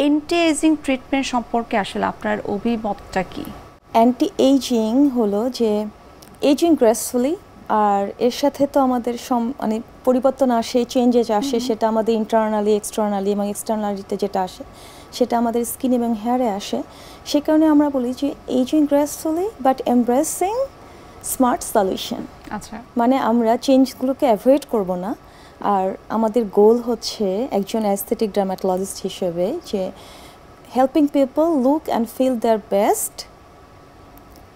Anti ageing treatment সম্পর্কে আসলে আপনার অভিমতটা কি? অ্যান্টি এইজিং হলো যে এজিং গ্রেসফুলি, আর এর সাথে তো আমাদের মানে পরিবর্তন আসে, চেঞ্জেস আসে, সেটা আমাদের ইন্টারনালি, এক্সটার্নালি, এবং এক্সটার্নালিতে যেটা আসে সেটা আমাদের স্কিন এবং হেয়ারে আসে। সে কারণে আমরা বলি যে ageing gracefully but embracing smart solution. আচ্ছা, মানে আমরা চেঞ্জগুলোকে অ্যাভয়েড করব না। আর আমাদের গোল হচ্ছে একজন অ্যাস্থেটিক ডার্মাটোলজিস্ট হিসেবে যে helping people look and feel their best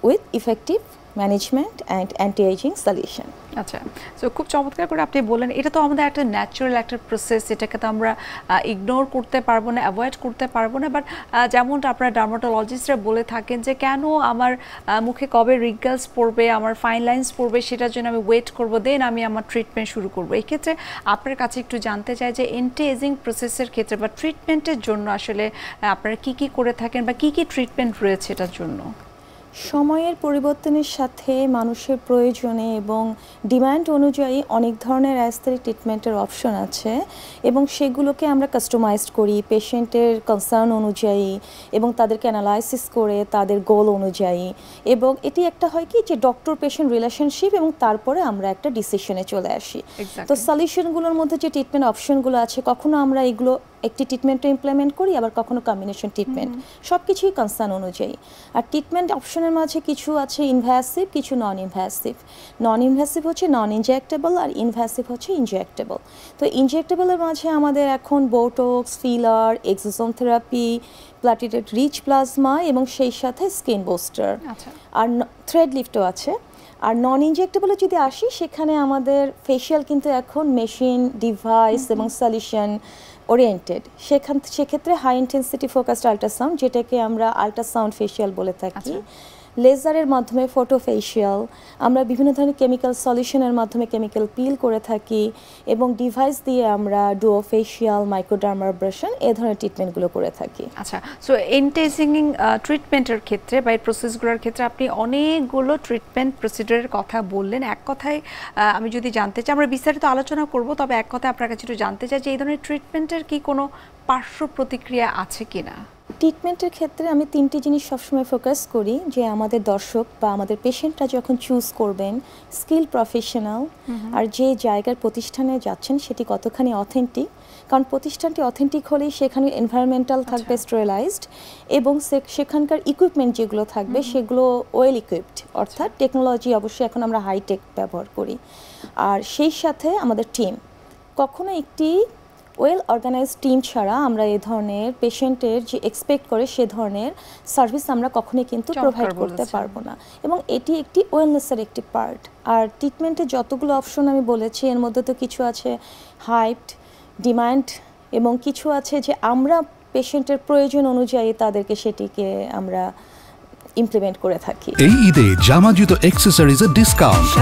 with effective management and anti ageing solution. আচ্ছা, সো খুব চমৎকার করে আপনি বললেন, এটা তো আমাদের একটা ন্যাচারাল একটা প্রসেস, এটাকে তো আমরা ইগনোর করতে পারবো না, অ্যাভয়েড করতে পারবো না। বাট যেমনটা আপনারা ডার্মাটোলজিস্টরা বলে থাকেন যে কেন আমার মুখে কবে রিঙ্কেলস পড়বে, আমার ফাইন লাইন্স পড়বে, সেটার জন্য আমি ওয়েট করবো, দেন আমি আমার ট্রিটমেন্ট শুরু করবো। এই ক্ষেত্রে আপনার কাছে একটু জানতে চাই যে অ্যান্টি এজিং প্রসেসের ক্ষেত্রে বা ট্রিটমেন্টের জন্য আসলে আপনারা কি কি করে থাকেন বা কি কি ট্রিটমেন্ট রয়েছে এটার জন্য? সময়ের পরিবর্তনের সাথে মানুষের প্রয়োজনে এবং ডিমান্ড অনুযায়ী অনেক ধরনের অ্যাস্থেটিক ট্রিটমেন্টের অপশন আছে, এবং সেগুলোকে আমরা কাস্টমাইজড করি পেশেন্টের কনসার্ন অনুযায়ী এবং তাদেরকে অ্যানালাইসিস করে তাদের গোল অনুযায়ী। এবং এটি একটা হয় কি যে ডক্টর পেশেন্ট রিলেশনশিপ, এবং তারপরে আমরা একটা ডিসিশনে চলে আসি। তো সলিউশনগুলোর মধ্যে যে ট্রিটমেন্ট অপশনগুলো আছে, কখনো আমরা এগুলো একটি ট্রিটমেন্টও ইমপ্লিমেন্ট করি, আবার কখনো কম্বিনেশন ট্রিটমেন্ট, সব কিছুই কনসার্ন অনুযায়ী। আর ট্রিটমেন্ট অপশনের মাঝে কিছু আছে ইনভ্যাসিভ, কিছু নন ইনভ্যাসিভ। নন ইনভ্যাসিভ হচ্ছে নন ইনজেক্টেবল, আর ইনভ্যাসিভ হচ্ছে ইনজেক্টেবল। তো ইনজেক্টেবলের মাঝে আমাদের এখন Botox, filler, exosome therapy, platelet rich plasma, এবং সেই সাথে স্কিন বুস্টার, আর থ্রেড লিফটও আছে। আর নন ইনজেক্টেবলে যদি আসি, সেখানে আমাদের ফেশিয়াল কিন্তু এখন মেশিন, ডিভাইস এবং সলিউশন ওরিয়েন্টেড। সেক্ষেত্রে হাই ইন্টেন্সিটি ফোকাসড আল্ট্রাসাউন্ড, যেটাকে আমরা আল্ট্রাসাউন্ড ফেশিয়াল বলে থাকি, লেজারের মাধ্যমে ফটো ফেশিয়াল, আমরা বিভিন্ন ধরনের কেমিক্যাল সলিউশনের মাধ্যমে কেমিক্যাল পিল করে থাকি, এবং ডিভাইস দিয়ে আমরা ডুও ফেশিয়াল, মাইক্রোডার্মাব্রেশন, এই ধরনের ট্রিটমেন্টগুলো করে থাকি। আচ্ছা, সো অ্যান্টি এজিং ট্রিটমেন্টের ক্ষেত্রে বা এই প্রসেসগুলোর ক্ষেত্রে আপনি অনেকগুলো ট্রিটমেন্ট প্রসিডিউরের কথা বললেন। এক কথায় আমি যদি জানতে চাই, আমরা বিস্তারিত আলোচনা করব, তবে এক কথায় আপনার কাছে একটু জানতে চাই যে এই ধরনের ট্রিটমেন্টের কি কোনো পার্শ্ব প্রতিক্রিয়া আছে কিনা? ট্রিটমেন্টের ক্ষেত্রে আমি তিনটি জিনিস সবসময় ফোকাস করি, যে আমাদের দর্শক বা আমাদের পেশেন্টরা যখন চুজ করবেন স্কিল প্রফেশনাল, আর যে জায়গার প্রতিষ্ঠানে যাচ্ছেন সেটি কতখানি অথেন্টিক। কারণ প্রতিষ্ঠানটি অথেন্টিক হলেই সেখানে এনভায়রনমেন্টাল থাকবে স্টেরিলাইজড, এবং সেখানকার ইকুইপমেন্ট যেগুলো থাকবে সেগুলো ওয়েল ইকুইপড, অর্থাৎ টেকনোলজি অবশ্যই এখন আমরা হাইটেক ব্যবহার করি। আর সেই সাথে আমাদের টিম, কখনো একটি ওয়েল অর্গানাইজড টিম ছাড়া আমরা এই ধরনের পেশেন্টের যে এক্সপেক্ট করে সে ধরনের সার্ভিস আমরা কখনোই কিন্তু প্রোভাইড করতে পারবো না, এবং এটি একটি ওয়েলনেসের একটি পার্ট। আর ট্রিটমেন্টের যতগুলো অপশন আমি বলেছি, এর মধ্যে তো কিছু আছে হাইট, ডিমান্ড, এবং কিছু আছে যে আমরা পেশেন্টের প্রয়োজন অনুযায়ী তাদেরকে সেটিকে আমরা ইমপ্লিমেন্ট করে থাকি। এই ঈদে জামা জুতো অ্যাক্সেসরিজের ডিসকাউন্ট